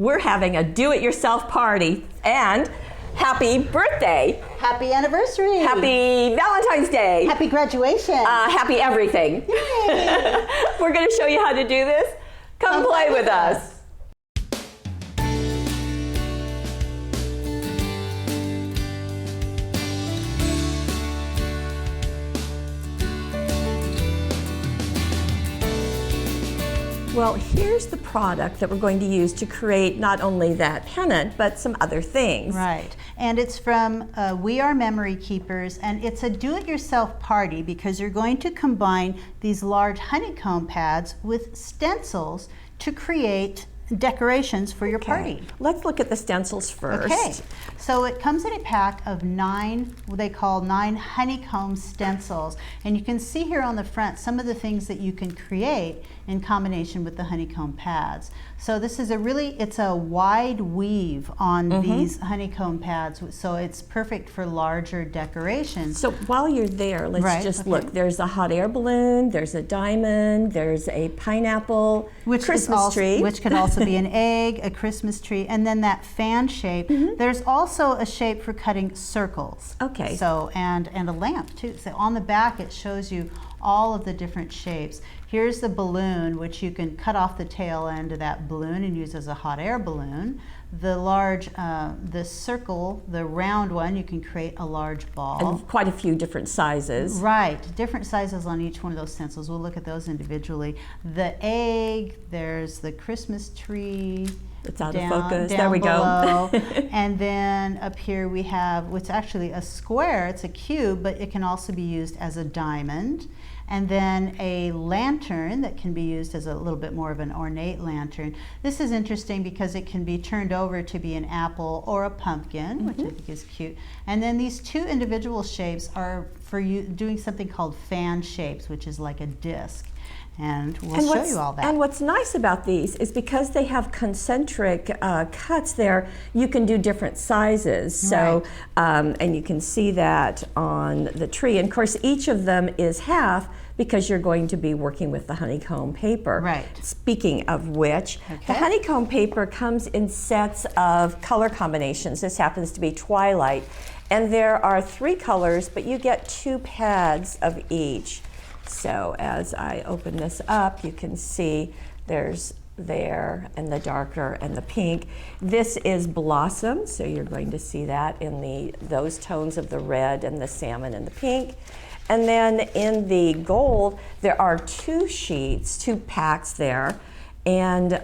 we're having a do-it-yourself party, and happy birthday. Happy anniversary. Happy Valentine's Day. Happy graduation. Happy everything. Yay. We're going to show you how to do this. Come play with us. Well, here's the product that we're going to use to create not only that pennant, but some other things. Right, and it's from We Are Memory Keepers, and it's a do-it-yourself party because you're going to combine these large honeycomb pads with stencils to create decorations for your party. Let's look at the stencils first. Okay, so it comes in a pack of 9, what they call 9 honeycomb stencils, and you can see here on the front some of the things that you can create in combination with the honeycomb pads. So this is it's a wide weave on these honeycomb pads, so it's perfect for larger decorations. So while you're there, let's just look. There's a hot air balloon, there's a diamond, there's a pineapple, Christmas tree. Which could also be an egg, a Christmas tree, and then that fan shape. There's also a shape for cutting circles. Okay. So, and a lamp too. So on the back it shows you all of the different shapes. Here's the balloon, which you can cut off the tail end of that balloon and use as a hot air balloon. The large, the circle, the round one, you can create a large ball. And quite a few different sizes. Right, different sizes on each one of those stencils. We'll look at those individually. The egg, there's the Christmas tree. It's out of focus. There we go. And then up here we have what's actually a square. It's a cube, but it can also be used as a diamond. And then a lantern that can be used as a little bit more of an ornate lantern. This is interesting because it can be turned over to be an apple or a pumpkin, which I think is cute. And then these 2 individual shapes are for you doing something called fan shapes, which is like a disc. And we'll show you all that. And what's nice about these is because they have concentric cuts there, you can do different sizes. So, and you can see that on the tree. And of course, each of them is half because you're going to be working with the honeycomb paper. Right. Speaking of which, the honeycomb paper comes in sets of color combinations. This happens to be Twilight. And there are 3 colors, but you get 2 pads of each. So as I open this up, you can see there's there and the darker and the pink. This is Blossom, so you're going to see that in those tones of the red and the salmon and the pink. And then in the gold, there are 2 sheets, 2 packs there, and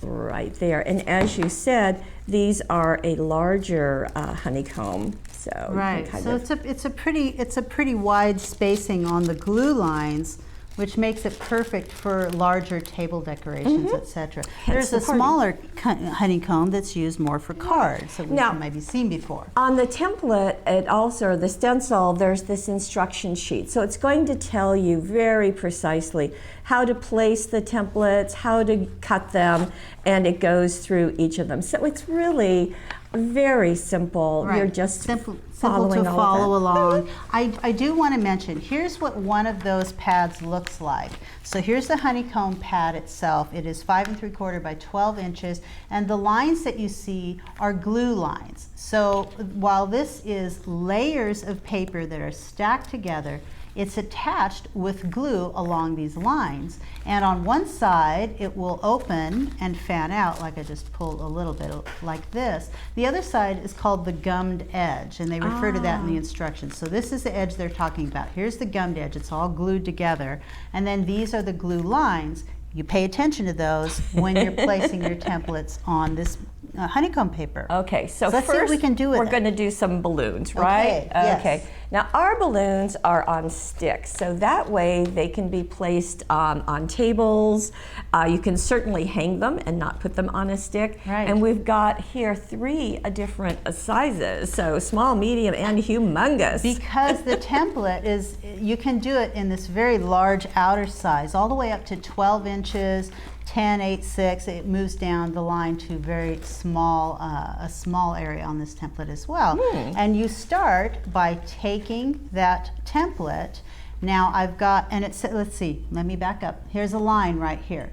right there. And as you said, these are a larger honeycomb. So so it's a pretty wide spacing on the glue lines, which makes it perfect for larger table decorations, etc. There's a smaller honeycomb that's used more for cards, that we've maybe seen before. On the template, the stencil, there's this instruction sheet. So it's going to tell you very precisely how to place the templates, how to cut them, and it goes through each of them. So it's really very simple. You're just simple to follow along. I do want to mention, here's what one of those pads looks like. So here's the honeycomb pad itself. It is 5 3/4 by 12 inches, and the lines that you see are glue lines. So while this is layers of paper that are stacked together, it's attached with glue along these lines. And on one side, it will open and fan out, like I just pulled a little bit like this. The other side is called the gummed edge, and they refer to that in the instructions. So this is the edge they're talking about. Here's the gummed edge. It's all glued together. And then these are the glue lines. You pay attention to those when you're placing your templates on this honeycomb paper. Okay, so let's first see what we can do with we're going to do some balloons, right? Okay, yes. Okay. Now our balloons are on sticks, so that way they can be placed on tables. You can certainly hang them and not put them on a stick. Right. And we've got here 3 different sizes, so small, medium, and humongous. Because the template is, you can do it in this very large outer size, all the way up to 12 inches, 10, 8, 6, it moves down the line to very small, a small area on this template as well. And you start by taking that template. Now I've got, and it's, let's see, let me back up. Here's a line right here.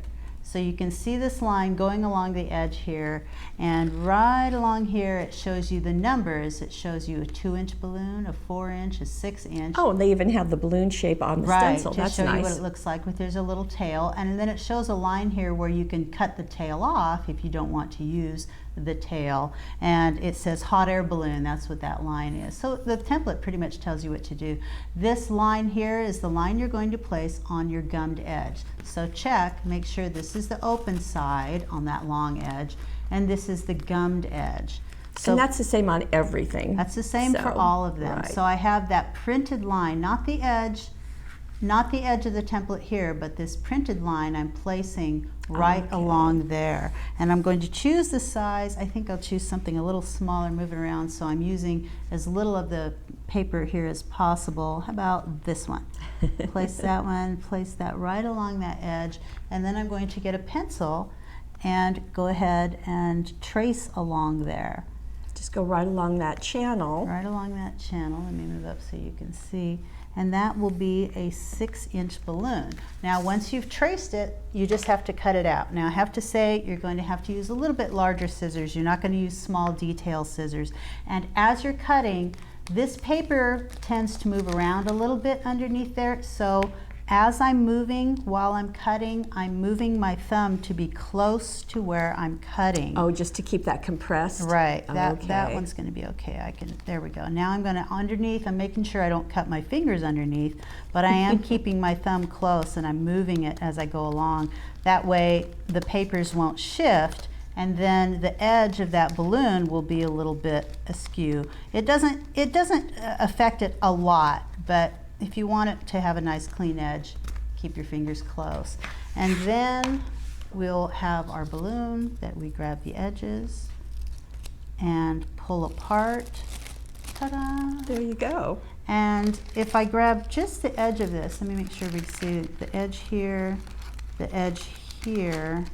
So you can see this line going along the edge here, and right along here it shows you the numbers. It shows you a 2-inch balloon, a 4-inch, a 6-inch. Oh, and they even have the balloon shape on the stencil. To That's show nice. you what it looks like. But there's a little tail, and then it shows a line here where you can cut the tail off if you don't want to use the tail, and it says hot air balloon. That's what that line is. So the template pretty much tells you what to do. This line here is the line you're going to place on your gummed edge. So check, make sure this is the open side on that long edge, and this is the gummed edge. So and that's the same on everything. That's the same for all of them. Right. So I have that printed line, not the edge of the template here, but this printed line I'm placing right along there. And I'm going to choose the size. I think I'll choose something a little smaller, move it around, so I'm using as little of the paper here as possible. How about this one? Place that one, place that right along that edge, and then I'm going to get a pencil and go ahead and trace along there. Just go right along that channel. Right along that channel. Let me move up so you can see. And that will be a 6-inch balloon. Now once you've traced it, you just have to cut it out. Now I have to say you're going to have to use a little bit larger scissors. You're not going to use small detail scissors. And as you're cutting, this paper tends to move around a little bit underneath there. So as I'm moving while I'm cutting, I'm moving my thumb to be close to where I'm cutting. Oh, just to keep that compressed? Right, that Okay. one's going to be okay. There we go. Now I'm going to underneath, I'm making sure I don't cut my fingers underneath, but I am keeping my thumb close and I'm moving it as I go along. That way the papers won't shift, and then the edge of that balloon will be a little bit askew. It doesn't affect it a lot, but if you want it to have a nice clean edge, keep your fingers close. And then we'll have our balloon that we grab the edges and pull apart. Ta-da! There you go. And if I grab just the edge of this, let me make sure we see the edge here, the edge here,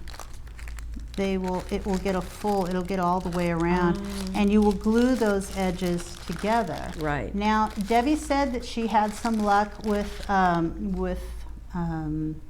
it will get it'll get all the way around, and you will glue those edges together. Right. Now, Debbie said that she had some luck with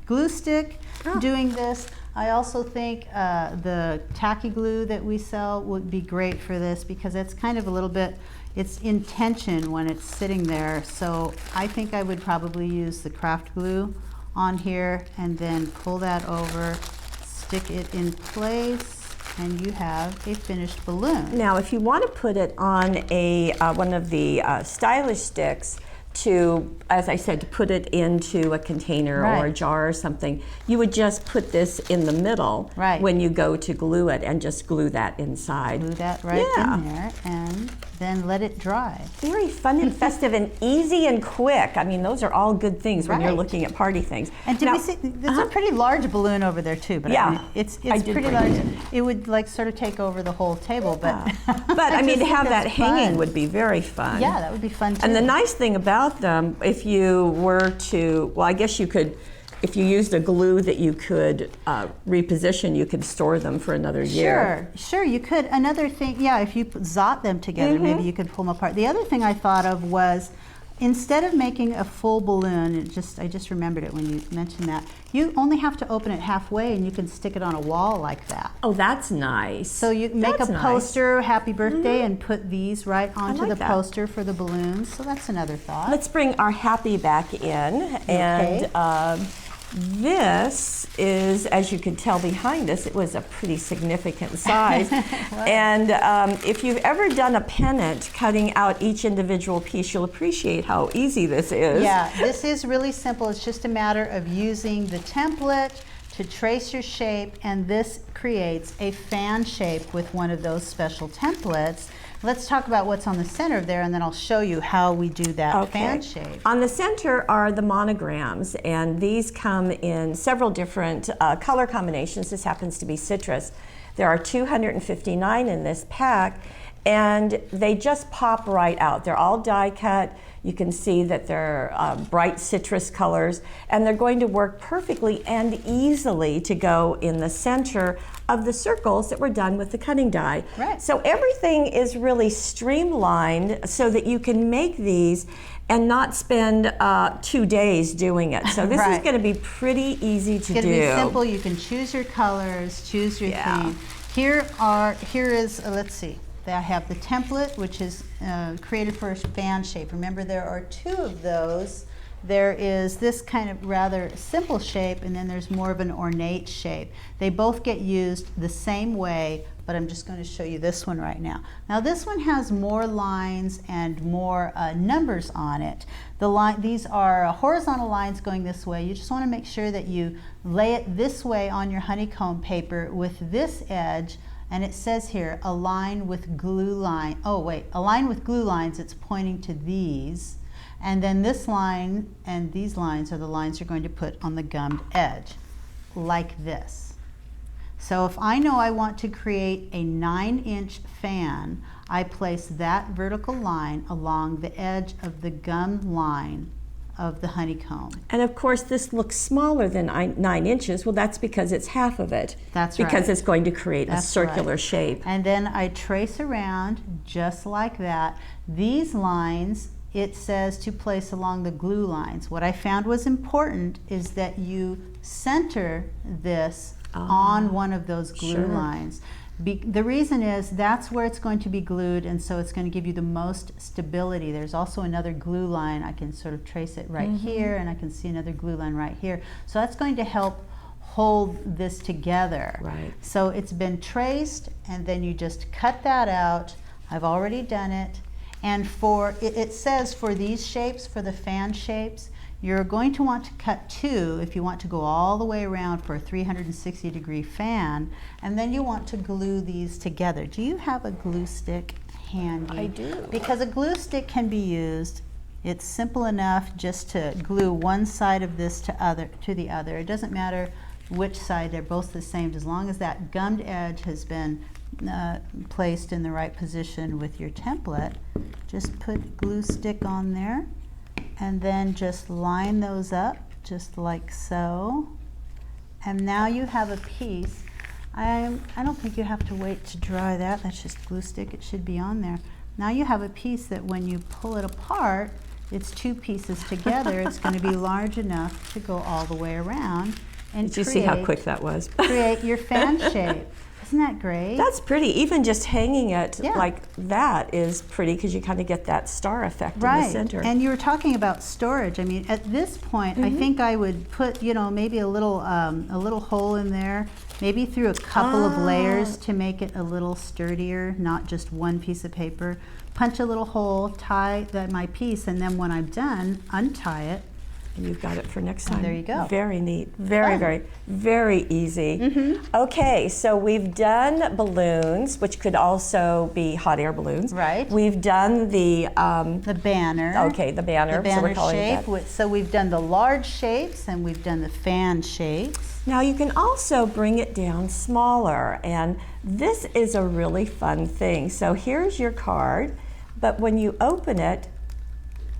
glue stick doing this. I also think the tacky glue that we sell would be great for this because it's kind of a little bit, it's in tension when it's sitting there. So I think I would probably use the craft glue on here and then pull that over, stick it in place, and you have a finished balloon. Now, if you want to put it on a one of the stylish sticks to, as I said, to put it into a container or a jar or something, you would just put this in the middle when you go to glue it and just glue that inside. Glue that right in there and then let it dry. Very fun and festive and easy and quick. I mean, those are all good things when you're looking at party things. And did we see, there's a pretty large balloon over there too, but I mean, it's pretty large. It would like sort of take over the whole table, but but I mean, to have that hanging would be very fun. Yeah, that would be fun too. And the nice thing about them, if you were to, well, I guess you could, if you used a glue that you could reposition, you could store them for another year. Sure, you could. Another thing, if you zot them together, maybe you could pull them apart. The other thing I thought of was, instead of making a full balloon, I just remembered it when you mentioned that, you only have to open it halfway and you can stick it on a wall like that. Oh, that's nice. So you make a poster, happy birthday, and put these right onto the poster for the balloons. So that's another thought. Let's bring our happy back in. And this is, as you can tell behind us, it was a pretty significant size. And if you've ever done a pennant, cutting out each individual piece, you'll appreciate how easy this is. Yeah, this is really simple. It's just a matter of using the template to trace your shape, and this creates a fan shape with one of those special templates. Let's talk about what's on the center of there, and then I'll show you how we do that fan shape. On the center are the monograms, and these come in several different color combinations. This happens to be citrus. There are 259 in this pack, and they just pop right out. They're all die cut. You can see that they're bright citrus colors, and they're going to work perfectly and easily to go in the center of the circles that were done with the cutting die. Right. So everything is really streamlined so that you can make these and not spend 2 days doing it. So this is Right. going to be pretty easy to do. It's going to be simple. You can choose your colors, choose your theme. Here is, let's see. I have the template, which is created for a fan shape. Remember, there are 2 of those. There is this kind of rather simple shape, and then there's more of an ornate shape. They both get used the same way, but I'm just going to show you this one right now. Now this one has more lines and more numbers on it. These are horizontal lines going this way. You just want to make sure that you lay it this way on your honeycomb paper with this edge, and it says here, align with glue line. Oh wait, align with glue lines, it's pointing to these. And then this line and these lines are the lines you're going to put on the gummed edge, like this. So if I know I want to create a 9-inch fan, I place that vertical line along the edge of the gummed line of the honeycomb. And of course this looks smaller than 9 inches. Well, that's because it's half of it. That's right. Because it's going to create a circular shape. And then I trace around just like that. These lines, it says to place along the glue lines. What I found was important is that you center this on one of those glue lines. The reason is that's where it's going to be glued, and so it's going to give you the most stability. There's also another glue line. I can sort of trace it right here, and I can see another glue line right here. So that's going to help hold this together. Right. So it's been traced, and then you just cut that out. I've already done it. And it says for these shapes, for the fan shapes, you're going to want to cut 2 if you want to go all the way around for a 360-degree fan, and then you want to glue these together. Do you have a glue stick handy? I do. Because a glue stick can be used. It's simple enough just to glue one side of this to the other. It doesn't matter which side, they're both the same, as long as that gummed edge has been placed in the right position with your template. Just put glue stick on there, and then just line those up just like so. And now you have a piece. I don't think you have to wait to dry that. That's just glue stick. It should be on there. Now you have a piece that when you pull it apart, it's 2 pieces together. It's going to be large enough to go all the way around. And did you see how quick that was? Create your fan shape. Isn't that great? That's pretty. Even just hanging it like that is pretty, because you kind of get that star effect in the center. And you were talking about storage. I mean, at this point, I think I would put, you know, maybe a little hole in there, maybe through a couple of layers to make it a little sturdier, not just one piece of paper. Punch a little hole, tie my piece, and then when I'm done, untie it. And you've got it for next time. There you go. Very neat. Very easy. Okay, so we've done balloons, which could also be hot air balloons. Right. We've done the banner. Okay, the banner. The banner so we're calling shape. That. So we've done the large shapes and we've done the fan shapes. Now you can also bring it down smaller, and this is a really fun thing. So here's your card, but when you open it,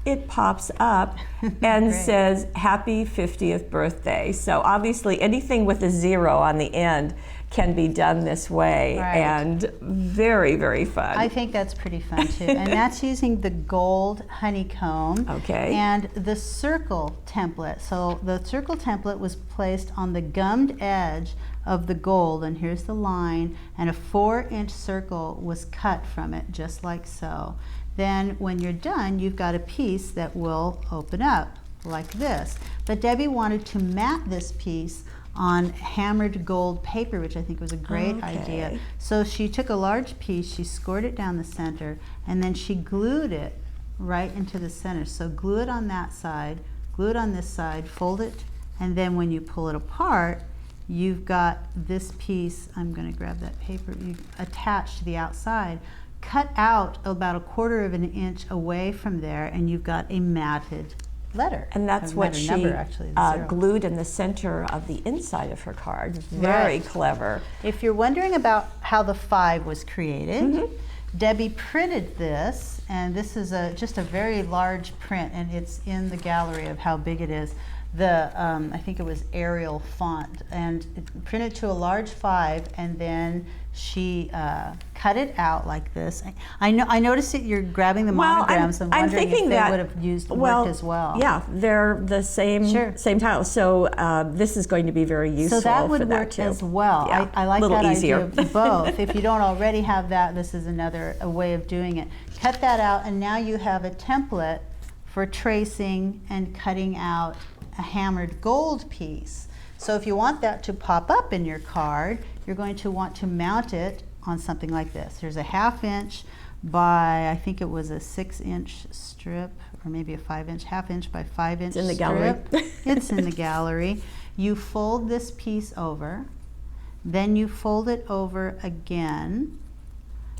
it pops up and says happy 50th birthday. So obviously anything with a 0 on the end can be done this way, and very, very fun. I think that's pretty fun too. And that's using the gold honeycomb and the circle template. So the circle template was placed on the gummed edge of the gold, and here's the line, and a 4-inch circle was cut from it, just like so. Then when you're done, you've got a piece that will open up like this. But Debbie wanted to mat this piece on hammered gold paper, which I think was a great idea. So she took a large piece, she scored it down the center, and then she glued it right into the center. So glue it on that side, glue it on this side, fold it, and then when you pull it apart, you've got this piece, I'm going to grab that paper, you attach to the outside, cut out about 1/4 of an inch away from there, and you've got a matted letter. And that's what she glued in the center of the inside of her card. Very clever. If you're wondering about how the 5 was created, Debbie printed this, and this is just a very large print, and it's in the gallery of how big it is. I think it was Arial font, and it printed to a large 5, and then she cut it out like this. I noticed that you're grabbing the monograms. I'm wondering if they would have worked as well. Yeah, they're the same same tile. So this is going to be very useful. So that would for work too. as well. Yeah, I like little that easier. idea of both. If you don't already have that, this is a way of doing it. Cut that out, and now you have a template for tracing and cutting out a hammered gold piece. So if you want that to pop up in your card, you're going to want to mount it on something like this. There's a 1/2 inch by, I think it was a 6-inch strip, or maybe a 5-inch, 1/2 inch by 5-inch strip. It's in the gallery. It's in the gallery. You fold this piece over, then you fold it over again.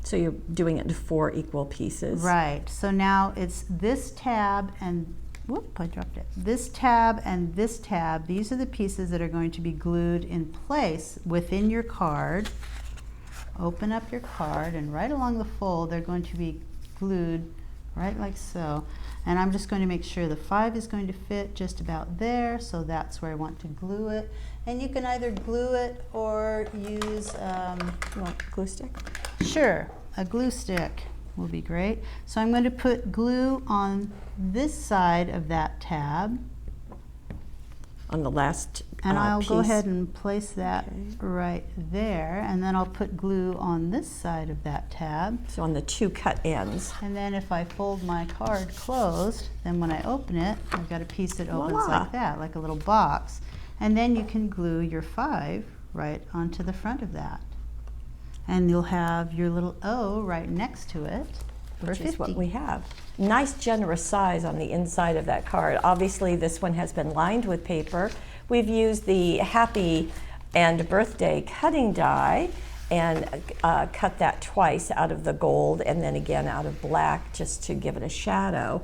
So you're doing it into 4 equal pieces. Right. So now it's this tab and whoop, I dropped it. This tab and this tab, these are the pieces that are going to be glued in place within your card. Open up your card, and right along the fold, they're going to be glued right like so. And I'm just going to make sure the 5 is going to fit just about there, so that's where I want to glue it. And you can either glue it or use You want a glue stick? Sure, a glue stick will be great. So I'm going to put glue on this side of that tab. On the last And I'll piece. go ahead and place that right there. And then I'll put glue on this side of that tab. So on the 2 cut ends. And then if I fold my card closed, then when I open it, I've got a piece that opens Voila. like that, like a little box. And then you can glue your 5 right onto the front of that. And you'll have your little O right next to it for Which 50. is what we have. Nice generous size on the inside of that card. Obviously this one has been lined with paper. We've used the happy and birthday cutting die and cut that twice out of the gold and then again out of black just to give it a shadow.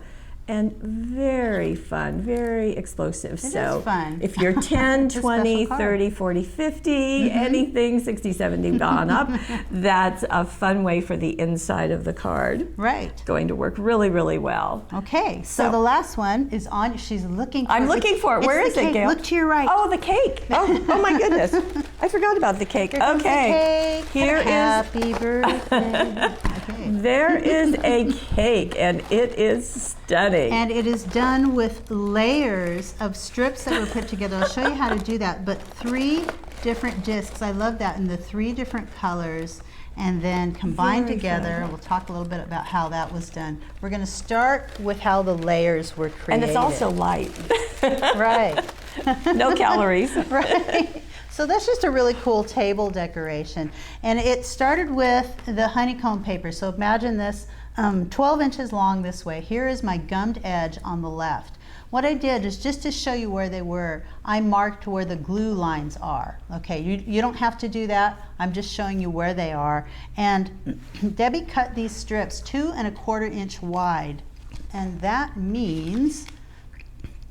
And very fun, very explosive. It so is fun. if you're 10, It's a 20, special card. 30, 40, 50, anything 60, 70 on up, that's a fun way for the inside of the card. Right. Going to work really, really well. Okay, so So- the last one is on, she's looking for I'm looking for it. it's Where the is it, cake. Gail? Look to your right. Oh, the cake. Oh my goodness. I forgot about the cake. Here comes Okay. the cake. Here is Happy birthday. Okay. there is a cake and it is stunning. And it is done with layers of strips that were put together. I'll show you how to do that, but 3 different discs. I love that, in the 3 different colors, and then combined Very together. fun. We'll talk a little bit about how that was done. We're going to start with how the layers were created. And it's also light. right. No calories. Right. So that's just a really cool table decoration. And it started with the honeycomb paper. So imagine this 12 inches long this way. Here is my gummed edge on the left. What I did is, just to show you where they were, I marked where the glue lines are. Okay, you don't have to do that. I'm just showing you where they are. And Debbie cut these strips 2 1/4 inch wide. And that means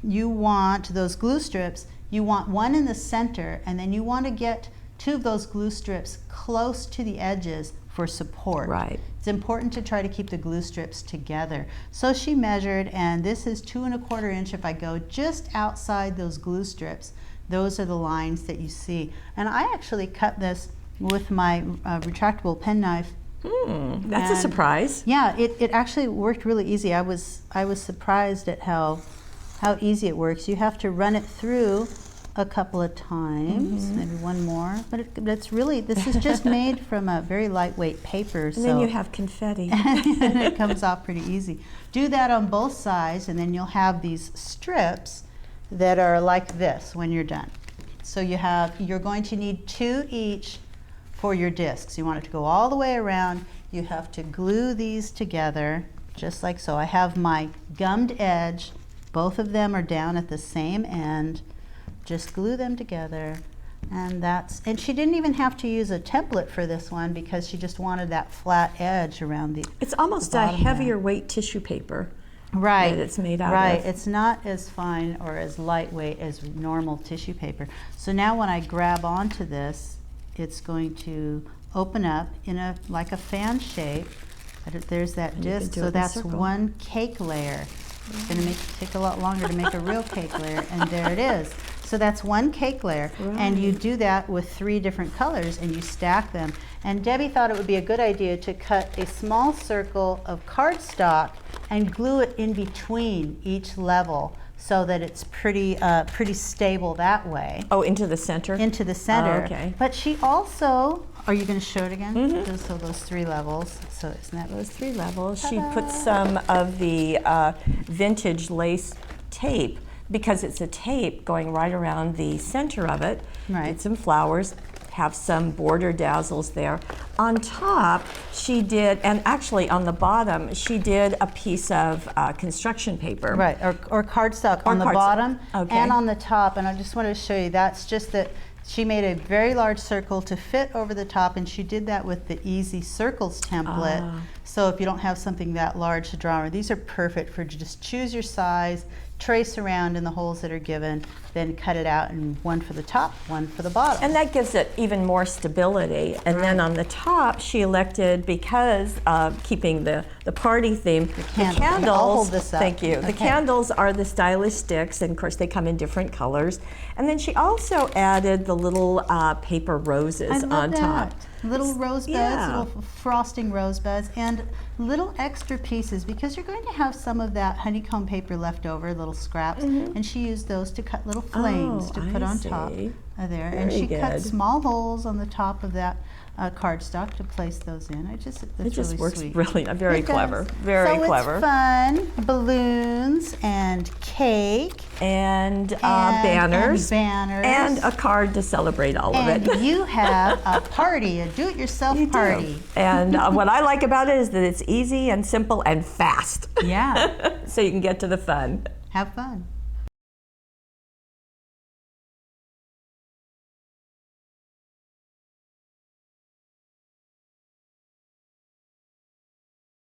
you want those glue strips, you want one in the center, and then you want to get 2 of those glue strips close to the edges for support. Right. It's important to try to keep the glue strips together. So she measured, and this is 2 1/4 inch. If I go just outside those glue strips, those are the lines that you see. And I actually cut this with my retractable penknife. That's a And- surprise. Yeah, it actually worked really easy. I was surprised at how easy it works. You have to run it through a couple of times, maybe one more, but it's really, this is just made from a very lightweight paper. And then you have confetti. and it comes off pretty easy. Do that on both sides, and then you'll have these strips that are like this when you're done. So you're going to need 2 each for your discs. You want it to go all the way around. You have to glue these together, just like so. I have my gummed edge. Both of them are down at the same end. Just glue them together, and she didn't even have to use a template for this one because she just wanted that flat edge around the It's almost the a bottom heavier there. weight tissue paper. Right, that it's made out right. of. It's not as fine or as lightweight as normal tissue paper. So now when I grab onto this, it's going to open up in like a fan shape. There's that And you can disc, do it so in a that's circle. one cake layer. It's going to take a lot longer to make a real cake layer, and there it is. So that's one cake layer, and you do that with 3 different colors, and you stack them. And Debbie thought it would be a good idea to cut a small circle of cardstock and glue it in between each level so that it's pretty stable that way. Oh, into the center? Into the center. Oh, okay. But she also, are you going to show it again? So those 3 levels. So isn't that Those 3 levels. Ta-da! She put some of the vintage lace tape, because it's a tape going right around the center of it. Right. Did some flowers, have some border dazzles there. On top, she did, and actually on the bottom, she did a piece of construction paper. Right, or cardstock on the cardstock. bottom Okay. and on the top. And I just wanted to show you, that's just that she made a very large circle to fit over the top, and she did that with the Easy Circles template. So if you don't have something that large to draw on, these are perfect for just choose your size, trace around in the holes that are given, then cut it out, and one for the top, one for the bottom. And that gives it even more stability. And then on the top, she elected, because keeping the party theme, the candles. I'll hold this up. Thank you. Okay. The candles are the stylish sticks, and of course they come in different colors. And then she also added the little paper roses on top. Little rosebuds, Yeah. little frosting rosebuds, and little extra pieces, because you're going to have some of that honeycomb paper left over, little scraps, and she used those to cut little flames to put on top of there. And she cut small holes on the top of that cardstock to place those in. It just really works sweet. really very clever. Very clever. So it's fun, balloons and cake and banners and a card to celebrate all of it. And you have a party, a do-it-yourself party. And what I like about it is that it's easy and simple and fast. Yeah. So you can get to the fun. Have fun.